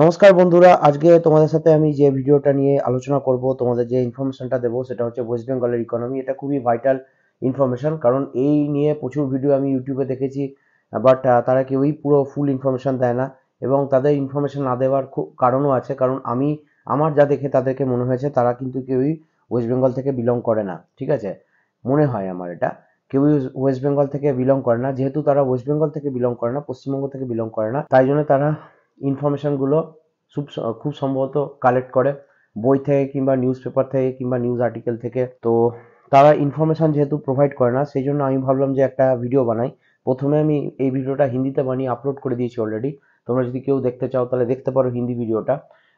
নমস্কার বন্ধুরা, আজকে তোমাদের সাথে আমি যে ভিডিওটা নিয়ে আলোচনা করব, তোমাদের যে ইনফরমেশনটা দেবো সেটা হচ্ছে ওয়েস্ট বেঙ্গলের ইকোনমি। এটা খুবই ভাইটাল ইনফরমেশন, কারণ এই নিয়ে প্রচুর ভিডিও আমি ইউটিউবে দেখেছি, বাট তারা কেউই পুরো ফুল ইনফরমেশন দেয় না। এবং তাদের ইনফরমেশন না দেওয়ার খুব কারণও আছে, কারণ আমার যা দেখে তাদেরকে মনে হয়েছে তারা কিন্তু কেউই ওয়েস্ট বেঙ্গল থেকে বিলং করে না। ঠিক আছে, মনে হয় আমার এটা, কেউই ওয়েস্ট বেঙ্গল থেকে বিলং করে না। যেহেতু তারা ওয়েস্ট বেঙ্গল থেকে বিলং করে না, পশ্চিমবঙ্গ থেকে বিলং করে না, তাই জন্য তারা ইনফরমেশনগুলো খুব সম্ভবত কালেক্ট করে বই থেকে কিংবা নিউজ পেপার থেকে কিংবা নিউজ আর্টিকেল থেকে। তো তারা ইনফরমেশন যেহেতু প্রোভাইড করে না, সেই জন্য আমি ভাবলাম যে একটা ভিডিও বানাই। প্রথমে আমি এই ভিডিওটা হিন্দিতে বানিয়ে আপলোড করে দিয়েছি অলরেডি। তোমরা যদি কেউ দেখতে চাও তাহলে দেখতে পারো হিন্দি ভিডিওটা।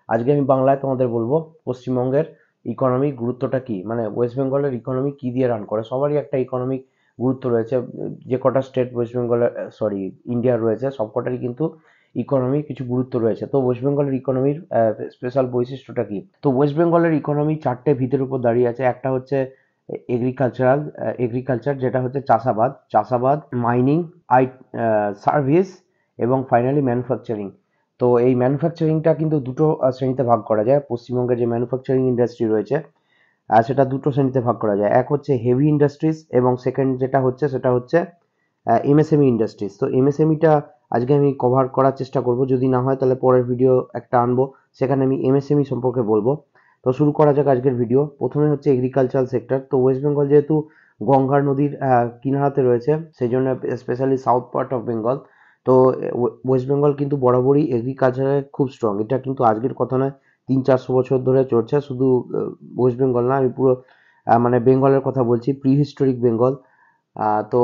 আজকে আমি বাংলায় তোমাদের বলবো পশ্চিমবঙ্গের ইকোনমিক গুরুত্বটা কি, মানে ওয়েস্ট বেঙ্গলের ইকোনমি কি দিয়ে রান করে। সবারই একটা ইকোনমিক গুরুত্ব রয়েছে। যে কটা স্টেট ওয়েস্ট বেঙ্গলের ইন্ডিয়ার রয়েছে, সবকটারই কিন্তু ইকোনমির কিছু গুরুত্ব রয়েছে। তো ওয়েস্ট বেঙ্গলের ইকোনমির স্পেশাল বৈশিষ্ট্যটা কি? তো ওয়েস্ট বেঙ্গলের ইকোনমি চারটে ভিতের উপর দাঁড়িয়ে আছে। একটা হচ্ছে এগ্রিকালচার, যেটা হচ্ছে চাষাবাদ, মাইনিং, আই সার্ভিস এবং ফাইনালি ম্যানুফ্যাকচারিং। তো এই ম্যানুফ্যাকচারিংটা কিন্তু দুটো শ্রেণীতে ভাগ করা যায়। পশ্চিমবঙ্গের যে ম্যানুফ্যাকচারিং ইন্ডাস্ট্রি রয়েছে সেটা দুটো শ্রেণীতে ভাগ করা যায়। এক হচ্ছে হেভি ইন্ডাস্ট্রিজ এবং সেকেন্ড যেটা হচ্ছে সেটা হচ্ছে এমএসএমই ইন্ডাস্ট্রিজ। তো এমএসএমইটা আজকে আমি কভার করার চেষ্টা করব, যদি না হয় তাহলে পরের ভিডিও একটা আনবো, সেখানে আমি এমএসএমই সম্পর্কে বলবো। তো শুরু করা যাক আজকের ভিডিও। প্রথমে হচ্ছে এগ্রিকালচারাল সেক্টর। তো ওয়েস্ট বেঙ্গল যেহেতু গঙ্গার নদীর কিনারাতে রয়েছে, সেই জন্য specially south part of Bengal, তো ওয়েস্ট বেঙ্গল কিন্তু বরাবরই এগ্রিকালচারে খুব স্ট্রং। এটা কিন্তু আজকের কথা নয়, 300-400 বছর ধরে চলছে। শুধু ওয়েস্ট বেঙ্গল না, আমি পুরো মানে বেঙ্গলের কথা বলছি, প্রি হিস্টোরিক বেঙ্গল। তো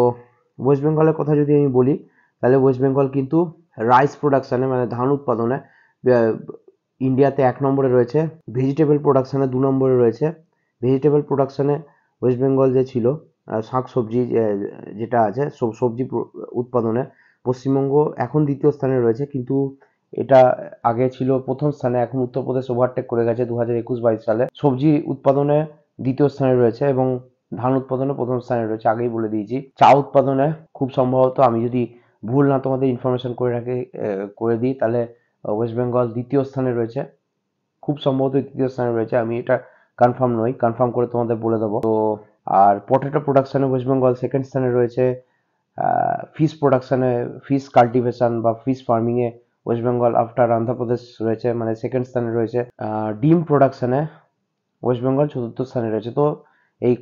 ওয়েস্ট বেঙ্গলের কথা যদি আমি বলি, তাহলে ওয়েস্ট বেঙ্গল কিন্তু রাইস প্রোডাকশানে মানে ধান উৎপাদনে ইন্ডিয়াতে 1 নম্বরে রয়েছে। ভেজিটেবল প্রোডাকশানে 2 নম্বরে রয়েছে। ভেজিটেবল প্রোডাকশানে ওয়েস্ট বেঙ্গল যে ছিল, শাক সবজি যেটা আছে, সবজি উৎপাদনে পশ্চিমবঙ্গ এখন দ্বিতীয় স্থানে রয়েছে, কিন্তু এটা আগে ছিল প্রথম স্থানে। এখন উত্তরপ্রদেশ ওভারটেক করে গেছে 2021-22 সালে। সবজি উৎপাদনে দ্বিতীয় স্থানে রয়েছে এবং ধান উৎপাদনে প্রথম স্থানে রয়েছে, আগেই বলে দিয়েছি। চা উৎপাদনে খুব সম্ভবত, আমি যদি ভুল না তোমাদের ইনফরমেশন করে দিই, তাহলে ওয়েস্ট বেঙ্গল দ্বিতীয় স্থানে রয়েছে, খুব সম্ভবত তৃতীয় স্থানে রয়েছে। আমি এটা কনফার্ম নই, কনফার্ম করে তোমাদের বলে দেবো। তো আর পটেটো প্রোডাকশনে ওয়েস্ট বেঙ্গল সেকেন্ড স্থানে রয়েছে। ফিশ প্রোডাকশনে, ফিশ কাল্টিভেশন বা ফিশ ফার্মিং এ ওয়েস্ট বেঙ্গল আফটার অন্ধ্রপ্রদেশ রয়েছে, মানে সেকেন্ড স্থানে রয়েছে। ডিম প্রোডাকশনে ওয়েস্ট বেঙ্গল চতুর্থ স্থানে রয়েছে। তো এই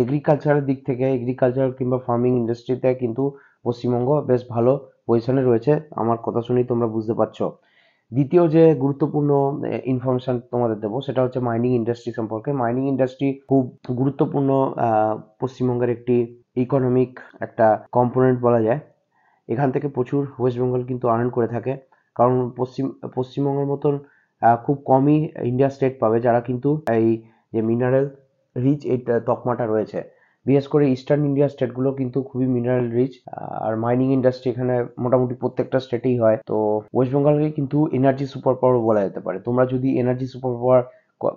এগ্রিকালচারের দিক থেকে, এগ্রিকালচার কিংবা ফার্মিং ইন্ডাস্ট্রিতে কিন্তু পশ্চিমবঙ্গ বেশ ভালো পজিশনে রয়েছে। আমার কথা শুনেই তোমরা বুঝতে পারছো। দ্বিতীয় যে গুরুত্বপূর্ণ ইনফরমেশন তোমাদের দেবো, সেটা হচ্ছে মাইনিং ইন্ডাস্ট্রি সম্পর্কে। মাইনিং ইন্ডাস্ট্রি খুব গুরুত্বপূর্ণ পশ্চিমবঙ্গের একটি ইকোনমিক একটা কম্পোনেন্ট বলা যায়। এখান থেকে প্রচুর ওয়েস্ট বেঙ্গল কিন্তু আর্ন করে থাকে, কারণ পশ্চিমবঙ্গের মতন খুব কমই ইন্ডিয়া স্টেট পাবে যারা কিন্তু এই যে মিনারেল রিচ এই তকমাটা রয়েছে। বিশেষ করে ইস্টার্ন ইন্ডিয়া স্টেটগুলো কিন্তু খুবই মিনারেল রিচ, আর মাইনিং ইন্ডাস্ট্রি এখানে মোটামুটি প্রত্যেকটা স্টেটেই হয়। তো ওয়েস্ট বেঙ্গলকে কিন্তু এনার্জি সুপার পাওয়ার বলা যেতে পারে। তোমরা যদি এনার্জি সুপার পাওয়ার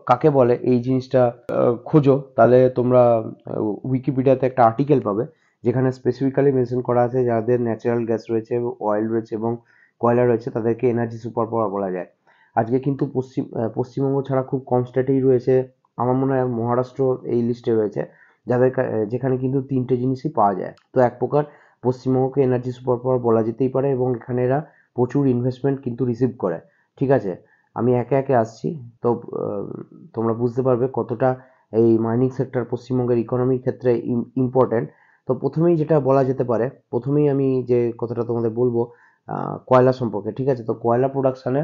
কাকে বলে এই জিনিসটা খোঁজো, তাহলে তোমরা উইকিপিডিয়াতে একটা আর্টিকেল পাবে, যেখানে স্পেসিফিক্যালি মেনশন করা আছে যাদের ন্যাচারাল গ্যাস রয়েছে, অয়েল রয়েছে এবং কয়লা রয়েছে, তাদেরকে এনার্জি সুপার পাওয়ার বলা যায়। আজকে কিন্তু পশ্চিমবঙ্গ ছাড়া খুব কম স্টেটেই রয়েছে, আমার মনে হয় মহারাষ্ট্র এই লিস্টে রয়েছে, যেখানে কিন্তু 3টে জিনিসই পাওয়া যায়। তো এক প্রকার পশ্চিমবঙ্গকে এনার্জি সুপার পাওয়ার বলা যেতেই পারে, এবং এখানে এরা প্রচুর ইনভেস্টমেন্ট কিন্তু রিসিভ করে। ঠিক আছে, আমি একে একে আসছি। তো তোমরা বুঝতে পারবে কতটা এই মাইনিং সেক্টর পশ্চিমবঙ্গের ইকোনমির ক্ষেত্রে ইম্পর্টেন্ট। তো প্রথমেই যেটা বলা যেতে পারে, প্রথমেই আমি যে কথাটা তোমাদের বলবো কয়লা সম্পর্কে। ঠিক আছে, তো কয়লা প্রোডাকশনে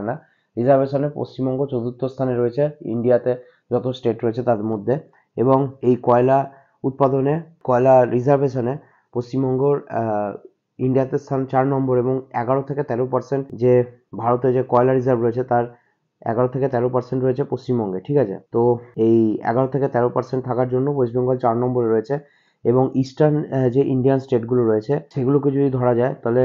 না, রিজার্ভেশনে পশ্চিমবঙ্গ চতুর্থ স্থানে রয়েছে ইন্ডিয়াতে যত স্টেট রয়েছে তার মধ্যে। এবং এই উৎপাদনে কয়লা রিজার্ভেশনে পশ্চিমবঙ্গর ইন্ডিয়াতে স্থান 4 নম্বর, এবং 11 থেকে 13% যে ভারতে যে কয়লা রিজার্ভ রয়েছে তার 11 থেকে 13% রয়েছে পশ্চিমবঙ্গে। ঠিক আছে, তো এই 11 থেকে 13% থাকার জন্য ওয়েস্ট বেঙ্গল 4 নম্বরে রয়েছে। এবং ইস্টার্ন যে ইন্ডিয়ান স্টেটগুলো রয়েছে সেগুলোকে যদি ধরা যায়, তাহলে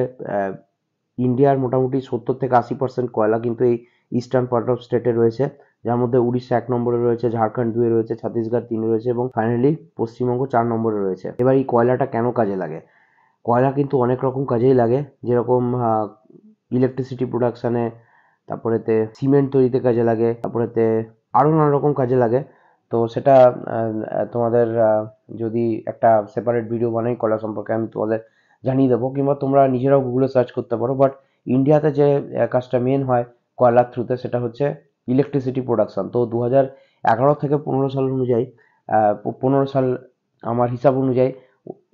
ইন্ডিয়ার মোটামুটি 70 থেকে 80% কয়লা কিন্তু এই ইস্টার্ন পার্ট অফ স্টেটে রয়েছে, যার মধ্যে উড়িষ্যা 1 নম্বরে রয়েছে, ঝাড়খণ্ড 2-এ রয়েছে, ছত্তিশগড় 3-এ রয়েছে এবং ফাইনালি পশ্চিমবঙ্গ 4 নম্বরে রয়েছে। এবার এই কয়লাটা কেন কাজে লাগে? কয়লা কিন্তু অনেক রকম কাজেই লাগে, যেরকম ইলেকট্রিসিটি প্রোডাকশানে, তারপরেতে সিমেন্ট তৈরিতে কাজে লাগে, তারপরেতে আরও নানা রকম কাজে লাগে। তো সেটা তোমাদের যদি একটা সেপারেট ভিডিও বানাই কয়লা সম্পর্কে আমি তোমাদের জানিয়ে দেবো, কিংবা তোমরা নিজেরাও গুগলে সার্চ করতে পারো। বাট ইন্ডিয়াতে যে কাজটা মেন হয় কয়লার থ্রুতে, সেটা হচ্ছে ইলেকট্রিসিটি প্রোডাকশন। তো 2011 থেকে 15 সাল অনুযায়ী 15 সাল আমার হিসাব অনুযায়ী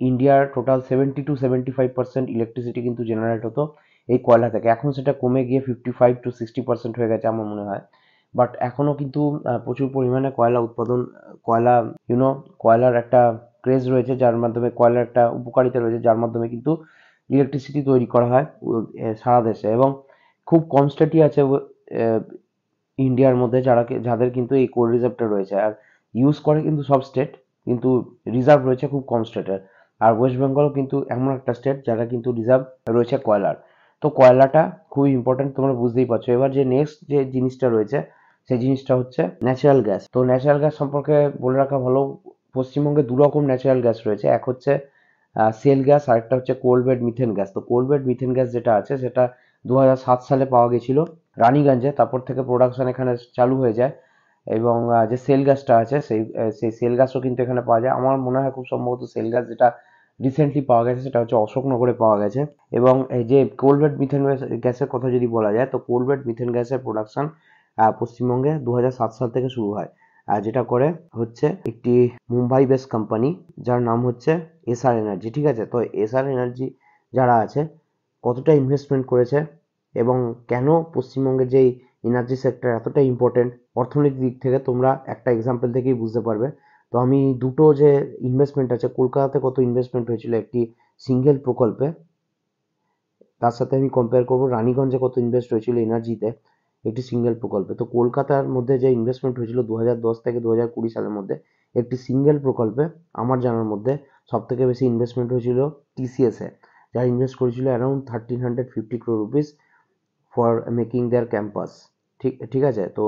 ইন্ডিয়ার টোটাল 70-75% ইলেকট্রিসিটি কিন্তু জেনারেট হতো এই কয়লা থেকে। এখন সেটা কমে গিয়ে 55-60% হয়ে গেছে আমার মনে হয়। বাট এখনও কিন্তু প্রচুর পরিমাণে কয়লা উৎপাদন, কয়লা কয়লার একটা ক্রেজ রয়েছে, যার মাধ্যমে কয়লার একটা উপকারিতা রয়েছে, যার মাধ্যমে কিন্তু ইলেকট্রিসিটি তৈরি করা হয় সারা দেশে। এবং খুব কম স্টেটই আছে ইন্ডিয়ার মধ্যে যাদের কিন্তু এই কোল রিজার্ভটা রয়েছে। আর ইউজ করে কিন্তু সব স্টেট, কিন্তু রিজার্ভ রয়েছে খুব কম স্টেটের। আর ওয়েস্ট বেঙ্গলও কিন্তু এমন একটা স্টেট যারা কিন্তু রিজার্ভ রয়েছে কয়লার। তো কয়লাটা খুবই ইম্পর্টেন্ট, তোমরা বুঝতেই পারছো। এবার যে নেক্সট যে জিনিসটা রয়েছে সেই জিনিসটা হচ্ছে ন্যাচারাল গ্যাস। তো ন্যাচারাল গ্যাস সম্পর্কে বলে রাখা ভালো, পশ্চিমবঙ্গে দু রকম ন্যাচারাল গ্যাস রয়েছে। এক হচ্ছে সেল গ্যাস, আরেকটা হচ্ছে কোল বেড মিথেন গ্যাস। তো কোল বেড মিথেন গ্যাস যেটা আছে সেটা 2007 সালে পাওয়া গেছিল রানীগঞ্জে। তারপর থেকে প্রোডাকশন এখানে চালু হয়ে যায়। এবং যে সেল গ্যাসটা আছে সেই সেল গ্যাসও কিন্তু এখানে পাওয়া যায়। আমার মনে হয় খুব সম্ভবত সেল গ্যাস যেটা রিসেন্টলি পাওয়া গেছে সেটা হচ্ছে অশোকনগরে পাওয়া গেছে। এবং এই যে কোল বেড মিথেন গ্যাসের কথা যদি বলা যায়, তো কোল বেড মিথেন গ্যাসের প্রোডাকশন পশ্চিমবঙ্গে 2007 সাল থেকে শুরু হয়। আর যেটা করে হচ্ছে একটি মুম্বাই বেস কোম্পানি, যার নাম হচ্ছে এসআর এনার্জি। ঠিক আছে, তো এসআর এনার্জি যারা আছে কতটা ইনভেস্টমেন্ট করেছে এবং কেন পশ্চিমবঙ্গের যেই এনার্জি সেক্টর এতটা ইম্পর্টেন্ট অর্থনৈতিক দিক থেকে, তোমরা একটা এক্সাম্পল থেকেই বুঝতে পারবে। তো আমি দুটো যে ইনভেস্টমেন্ট আছে, কলকাতাতে কত ইনভেস্টমেন্ট হয়েছিল একটি সিঙ্গেল প্রকল্পে, তার সাথে আমি কম্পেয়ার করবো রানীগঞ্জে কত ইনভেস্ট হয়েছিল এনার্জিতে একটি সিঙ্গেল প্রকল্পে। তো কলকাতার মধ্যে যে ইনভেস্টমেন্ট হয়েছিল 2010 থেকে 2020 সালের মধ্যে একটি সিঙ্গেল প্রকল্পে, আমার জানার মধ্যে সব থেকে বেশি ইনভেস্টমেন্ট হয়েছিল টিসিএস এ, যারা ইনভেস্ট করেছিল around 1350 crore rupees for making their campus. ঠিক আছে। তো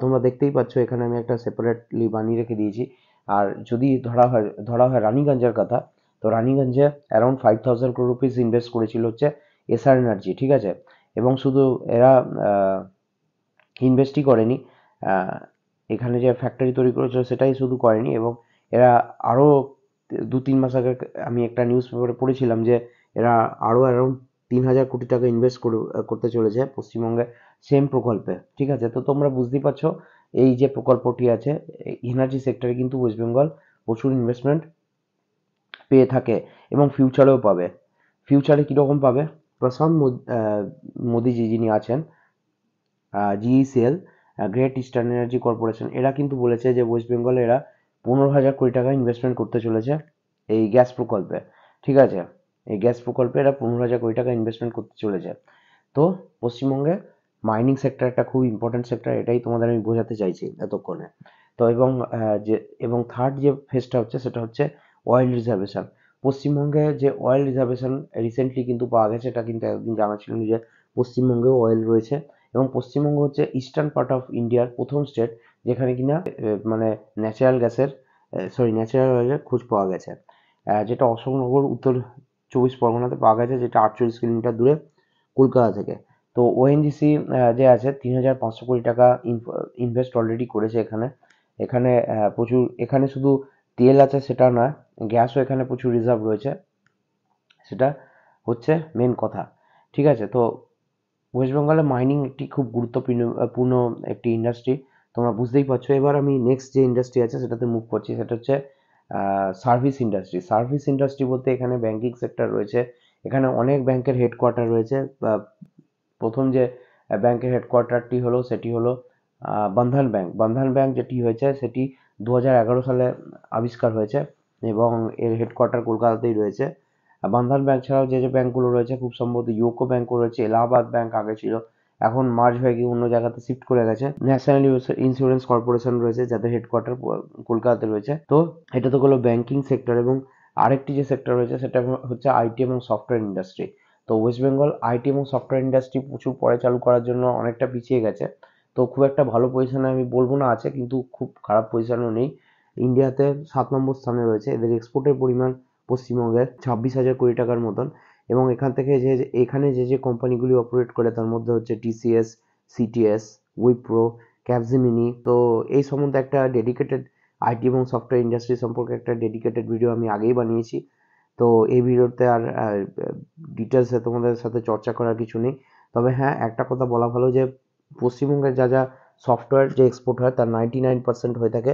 তোমরা দেখতেই পাচ্ছ এখানে আমি একটা সেপারেটলি বানিয়ে রেখে দিয়েছি। আর যদি ধরা হয় রানীগঞ্জের কথা, তো রানীগঞ্জে অ্যারাউন্ড 5000 crore rupees ইনভেস্ট করেছিল হচ্ছে এসআর এনার্জি। ঠিক আছে, এবং শুধু এরা ইনভেস্টই করেনি, এখানে যে ফ্যাক্টরি তৈরি করেছিল সেটাই শুধু করেনি, এবং এরা আরও 2-3 মাস আগে আমি একটা নিউজ পেপারে পড়েছিলাম যে এরা আরও অ্যারাউন্ড 3000 কোটি টাকা ইনভেস্ট করতে চলেছে পশ্চিমবঙ্গে সেম প্রকল্পে। ঠিক আছে, তো তোমরা বুঝতেই পারছো এই যে প্রকল্পটি আছে এনার্জি সেক্টরে কিন্তু ওয়েস্ট বেঙ্গল প্রচুর ইনভেস্টমেন্ট পেয়ে থাকে এবং ফিউচারেও পাবে। ফিউচারে কীরকম পাবে? প্রশান্ত মোদিজি যিনি আছেন, জিইসিএল, গ্রেট ইস্টার্ন এনার্জি কর্পোরেশন, এরা কিন্তু বলেছে যে ওয়েস্ট বেঙ্গলে এরা 15,000 কোটি টাকা ইনভেস্টমেন্ট করতে চলেছে এই গ্যাস প্রকল্পে। ঠিক আছে, এই গ্যাস প্রকল্পে এরা 15,000 কোটি টাকা ইনভেস্টমেন্ট করতে চলেছে। তো পশ্চিমবঙ্গে মাইনিং সেক্টর একটা খুব ইম্পর্টেন্ট সেক্টর, এটাই তোমাদের আমি বোঝাতে চাইছি এতক্ষণে। তো এবং থার্ড যে ফেজটা হচ্ছে সেটা হচ্ছে অয়েল রিজার্ভেশন। পশ্চিমবঙ্গে যে অয়েল রিজার্ভেশন রিসেন্টলি কিন্তু পাওয়া গেছে, এটা কিন্তু একদিন জানা ছিল না যে পশ্চিমবঙ্গেও অয়েল রয়েছে। এবং পশ্চিমবঙ্গ হচ্ছে ইস্টার্ন পার্ট অফ ইন্ডিয়ার প্রথম স্টেট যেখানে কিনা মানে ন্যাচারাল অয়েলের খোঁজ পাওয়া গেছে, যেটা অশোকনগর উত্তর 24 পরগনাতে পাওয়া গেছে, যেটা 48 কিলোমিটার দূরে কলকাতা থেকে। তো ওএনজিসি যে আছে 3500 কোটি টাকা ইনভেস্ট অলরেডি করেছে এখানে। এখানে প্রচুর, এখানে শুধু তেল আছে সেটা নয়, গ্যাসও এখানে প্রচুর রিজার্ভ রয়েছে, সেটা হচ্ছে মেন কথা। ঠিক আছে, তো ওয়েস্ট বেঙ্গলে মাইনিং একটি খুব গুরুত্বপূর্ণ একটি ইন্ডাস্ট্রি, তোমরা বুঝতেই পারছো। এবার আমি নেক্সট যে ইন্ডাস্ট্রি আছে সেটাতে মুভ করছি, সেটা হচ্ছে সার্ভিস ইন্ডাস্ট্রি। সার্ভিস ইন্ডাস্ট্রি বলতে এখানে ব্যাংকিং সেক্টর রয়েছে, এখানে অনেক ব্যাংকের হেডকোয়ার্টার রয়েছে। প্রথম যে ব্যাংকের হেডকোয়ার্টারটি হলো সেটি হলো বন্ধন ব্যাংক। বন্ধন ব্যাংক যেটি হয়েছে সেটি 2011 সালে আবিষ্কার হয়েছে এবং এর হেডকোয়ার্টার কলকাতাতেই রয়েছে। বন্ধন ব্যাংক ছাড়াও যে যে ব্যাংকগুলো রয়েছে খুব সম্ভবত ইউকো ব্যাংকও রয়েছে, এলাহাবাদ ব্যাংক আগে ছিল, এখন মার্জ হয়ে গিয়ে অন্য জায়গাতে শিফট করে গেছে। ন্যাশনাল ইন্স্যুরেন্স কর্পোরেশন রয়েছে যাদের হেডকোয়ার্টার কলকাতাতে রয়েছে। তো এটা তো হলো ব্যাংকিং সেক্টর। এবং আরেকটি যে সেক্টর রয়েছে সেটা হচ্ছে আইটি এবং সফটওয়্যার ইন্ডাস্ট্রি। তো ওয়েস্ট বেঙ্গল আইটি এবং সফটওয়্যার ইন্ডাস্ট্রি প্রচুর পরে চালু করার জন্য অনেকটা পিছিয়ে গেছে। তো খুব একটা ভালো পজিশনে আমি বলবো না আছে, কিন্তু খুব খারাপ পজিশনেও নেই। ইন্ডিয়াতে 7 নম্বর স্থানে রয়েছে। এদের এক্সপোর্টের পরিমাণ পশ্চিমবঙ্গের 26,000 কোটি টাকার মতন, এবং এখান থেকে এখানে যে কোম্পানিগুলি অপারেট করে তার মধ্যে হচ্ছে টিসিএস, সিটিএস, উইপ্রো, ক্যাপজেমিনি। তো এই সম্বন্ধে একটা ডেডিকেটেড আইটি এবং সফটওয়্যার ইন্ডাস্ট্রি সম্পর্কে একটা ডেডিকেটেড ভিডিও আমি আগেই বানিয়েছি। তো এই ভিডিওতে আর ডিটেলসে তোমাদের সাথে চর্চা করার কিছু নেই। তবে হ্যাঁ, একটা কথা বলা ভালো যে পশ্চিমবঙ্গের যা সফটওয়্যার যে এক্সপোর্ট হয় তার 99% হয়ে থাকে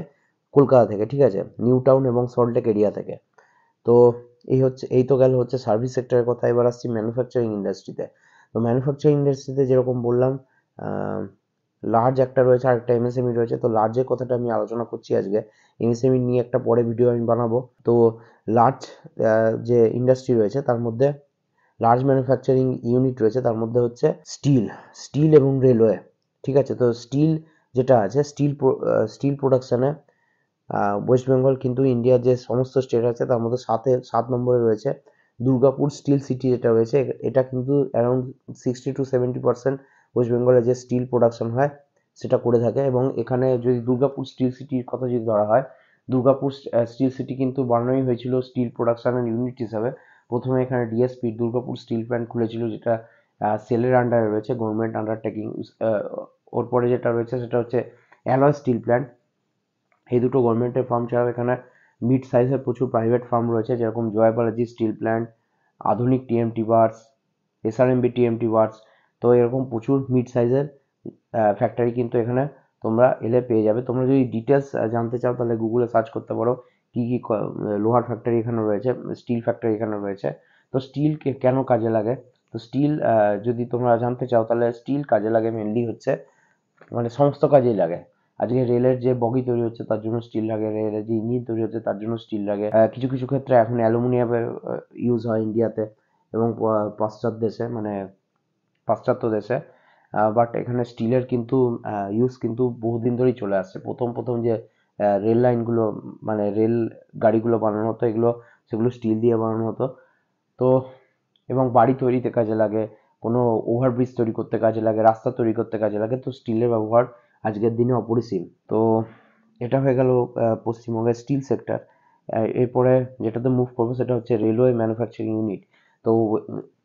কলকাতা থেকে, ঠিক আছে, নিউ টাউন এবং সল্টলেক এরিয়া থেকে। তো এই তো গেল হচ্ছে সার্ভিস সেক্টরের কথা। এবার আসছি ম্যানুফ্যাকচারিং ইন্ডাস্ট্রিতে। তো ম্যানুফ্যাকচারিং ইন্ডাস্ট্রিতে যেরকম বললাম, লার্জ একটা রয়েছে আর একটা এমএসএমই রয়েছে। তো লার্জের কথাটা আমি আলোচনা করছি আজকে, এমএসএমই নিয়ে একটা পরে ভিডিও আমি বানাবো। তো লার্জ যে ইন্ডাস্ট্রি রয়েছে তার মধ্যে, লার্জ ম্যানুফ্যাকচারিং ইউনিট রয়েছে তার মধ্যে হচ্ছে স্টিল এবং রেলওয়ে, ঠিক আছে। তো স্টিল যেটা আছে, স্টিল প্রোডাকশনে ওয়েস্ট বেঙ্গল কিন্তু ইন্ডিয়ার যে সমস্ত স্টেট আছে তার মধ্যে 7 নম্বরে রয়েছে। দুর্গাপুর স্টিল সিটি যেটা রয়েছে, এটা কিন্তু অ্যারাউন্ড 60-70% ওয়েস্ট বেঙ্গলের যে স্টিল প্রোডাকশন হয় সেটা করে থাকে। এবং এখানে যদি দুর্গাপুর স্টিল সিটির কথা যদি ধরা হয়, দুর্গাপুর স্টিল সিটি কিন্তু বানানোই হয়েছিল স্টিল প্রোডাকশনের ইউনিট হিসাবে। প্রথমে এখানে ডিএসপি দুর্গাপুর স্টিল প্ল্যান্ট খুলেছিল, যেটা সেলের আন্ডারে রয়েছে, গভর্নমেন্ট আন্ডারটেকিং। ওর পরে যেটা রয়েছে সেটা হচ্ছে অ্যালয় স্টিল প্ল্যান্ট। এই দুটো গভর্নমেন্টের ফার্ম ছাড়াও এখানে মিড সাইজের প্রচুর প্রাইভেট ফার্ম রয়েছে, যেরকম Jai Balaji steel plant, Adhunik TMT bars, SRMB TMT bars. তো এরকম প্রচুর মিড সাইজের ফ্যাক্টরি কিন্তু এখানে তোমরা এলে পেয়ে যাবে। তোমরা যদি ডিটেলস জানতে চাও তাহলে গুগলে সার্চ করতে পারো কি কি লোহার ফ্যাক্টরি এখানে রয়েছে, স্টিল ফ্যাক্টরি এখানে রয়েছে। তো স্টিল কেন কাজে লাগে, তো স্টিল যদি তোমরা জানতে চাও তাহলে স্টিল কাজে লাগে মেনলি হচ্ছে, মানে সমস্ত কাজেই লাগে। আজকে রেলের যে বগি তৈরি হচ্ছে তার জন্য স্টিল লাগে, রেলের যে ইঞ্জিন তৈরি হচ্ছে তার জন্য স্টিল লাগে। কিছু কিছু ক্ষেত্রে এখন অ্যালুমিনিয়ামের ইউজ হয় ইন্ডিয়াতে এবং পাশ্চাত্য দেশে। বাট এখানে স্টিলের কিন্তু ইউজ কিন্তু বহুদিন ধরেই চলে আসছে। প্রথম প্রথম যে রেল লাইনগুলো, মানে রেল গাড়িগুলো বানানো হতো, সেগুলো স্টিল দিয়ে বানানো হতো। তো এবং বাড়ি তৈরিতে কাজে লাগে, কোনো ওভারব্রিজ তৈরি করতে কাজে লাগে, রাস্তা তৈরি করতে কাজে লাগে। তো স্টিলের ব্যবহার আজকের দিনে অপরিসীম। তো এটা হয়ে গেল পশ্চিমবঙ্গের স্টিল সেক্টর। এরপরে যেটাতে মুভ করবো সেটা হচ্ছে রেলওয়ে ম্যানুফ্যাকচারিং ইউনিট। তো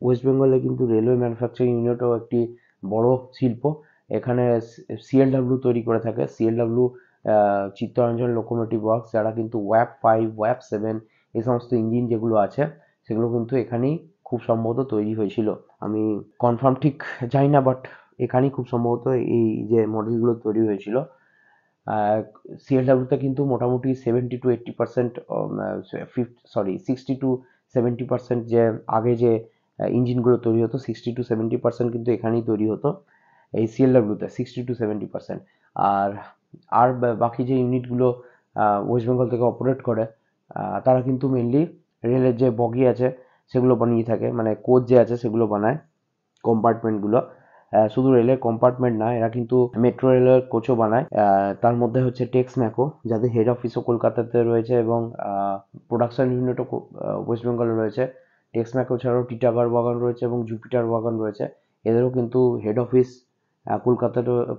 ওয়েস্ট বেঙ্গলে কিন্তু রেলওয়ে ম্যানুফ্যাকচারিং ইউনিটও একটি বড় শিল্প। এখানে সিএলডাব্লিউ তৈরি করে থাকে। সিএলডাব্লিউ চিত্তরঞ্জন লোকোমোটিভ ওয়ার্কস, যারা কিন্তু ওয়াপ 5, ওয়াপ 7 এই সমস্ত ইঞ্জিন যেগুলো আছে সেগুলো কিন্তু এখানেই খুব সম্ভবত তৈরি হয়েছিল। আমি কনফার্ম ঠিক জানি না, বাট এখানেই খুব সম্ভবত এই যে মডেলগুলো তৈরি হয়েছিল। সিএলডাব্লিউতে কিন্তু মোটামুটি 70-80%, 60-70% যে আগে যে ইঞ্জিনগুলো তৈরি হতো, 60-70% কিন্তু এখানেই তৈরি হতো এই সিএলডাব্লিউতে, 60-70%। আর আর বাকি যে ইউনিটগুলো ওয়েস্ট বেঙ্গল থেকে অপারেট করে, তারা কিন্তু মেনলি রেলের যে বগি আছে সেগুলো বানিয়ে থাকে, মানে কোচ যে আছে সেগুলো বানায়, কম্পার্টমেন্টগুলো। শুধু রেলের কম্পার্টমেন্ট না, এরা কিন্তু মেট্রো রেলের কোচও বানায়। তার মধ্যে হচ্ছে টেক্স ম্যাকো, যাদের হেড অফিসও কলকাতাতে রয়েছে এবং প্রোডাকশন ইউনিটও ওয়েস্ট বেঙ্গলে রয়েছে। টেক্স ম্যাকো ছাড়াও টিটাগড় ওয়াগন রয়েছে এবং জুপিটার ওয়াগন রয়েছে। এদেরও কিন্তু হেড অফিস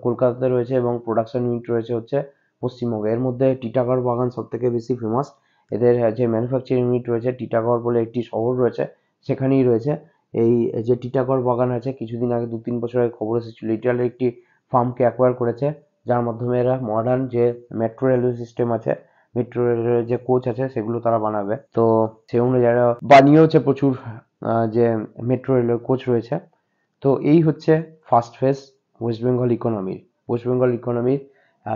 কলকাতাতে রয়েছে এবং প্রোডাকশন ইউনিট রয়েছে হচ্ছে পশ্চিমবঙ্গে। এর মধ্যে টিটাগড় ওয়াগন সব থেকে বেশি ফেমাস। এদের যে ম্যানুফ্যাকচারিং ইউনিট রয়েছে, টিটাগড় বলে একটি শহর রয়েছে সেখানেই রয়েছে। এই যে টিটাগড় বাগান আছে, কিছুদিন আগে 2-3 বছর আগে খবর এসেছিল, ইটালি একটি ফার্মকে অ্যাকোয়ার করেছে, যার মাধ্যমে এরা মডার্ন যে মেট্রো রেলওয়ে সিস্টেম আছে, মেট্রো রেলের যে কোচ আছে সেগুলো তারা বানাবে। তো সেই অনুযায়ী এরা বানিয়েওছে প্রচুর যে মেট্রো রেলের কোচ রয়েছে। তো এই হচ্ছে ফার্স্ট ফেজ ওয়েস্ট বেঙ্গল ইকোনমির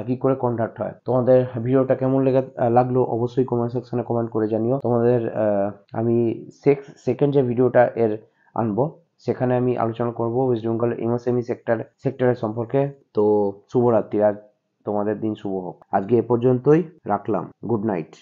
কি করে কন্ডাক্ট হয়। তোমাদের ভিডিওটা কেমন লাগলো অবশ্যই কমেন্ট সেকশনে কমেন্ট করে জানিও। তোমাদের আমি সেকেন্ড যে ভিডিওটা এর আনবো সেখানে আমি আলোচনা করব ওয়েস্ট বেঙ্গল এমএসএমই সেক্টরের সম্পর্কে। তো শুভরাত্রি, আর তোমাদের দিন শুভ হোক। আজকে এ পর্যন্তই রাখলাম। Good night.